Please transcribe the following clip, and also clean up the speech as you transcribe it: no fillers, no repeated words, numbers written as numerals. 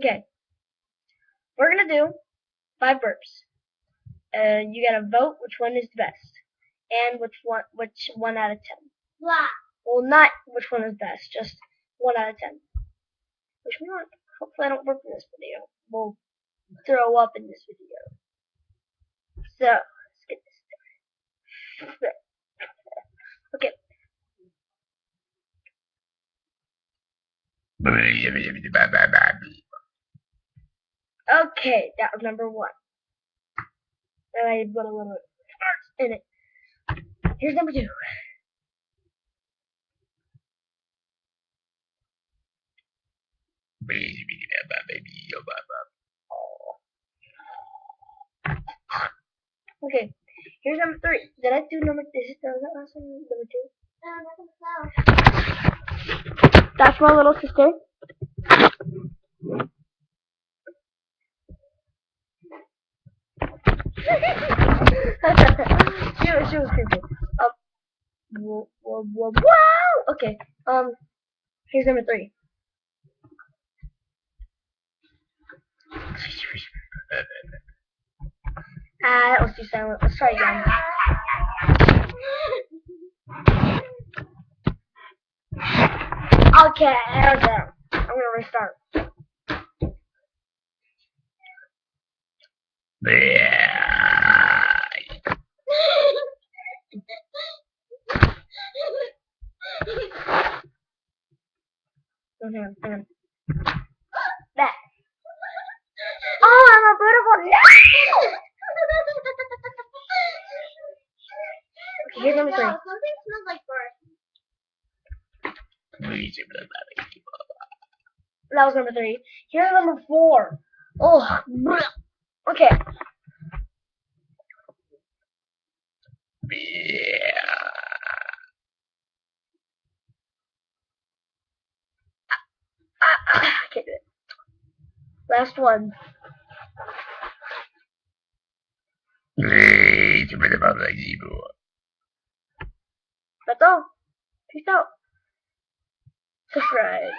Okay. We're gonna do 5 burps. You gotta vote which one is the best, and which one out of 10. Blah. Well, not which one is best, just 1 out of 10. Which we don't. Hopefully, I don't burp in this video. We'll throw up in this video. So let's get this started. Okay. Okay, that was number 1. And I put a little farts in it. Here's number 2. Okay, here's number 3. Did I do number? Was that last one number 2? That's my little sister. she was creepy. Wow. Okay. Here's number 3. That was too silent. Let's try again. Okay, there we go. I'm gonna restart. That. Oh, I'm a beautiful. No! Okay, here's number 3. Something smells like burp. That was number 3. Here's number 4. Oh, okay. I can't do it. Last one. That's all. Peace out. Subscribe.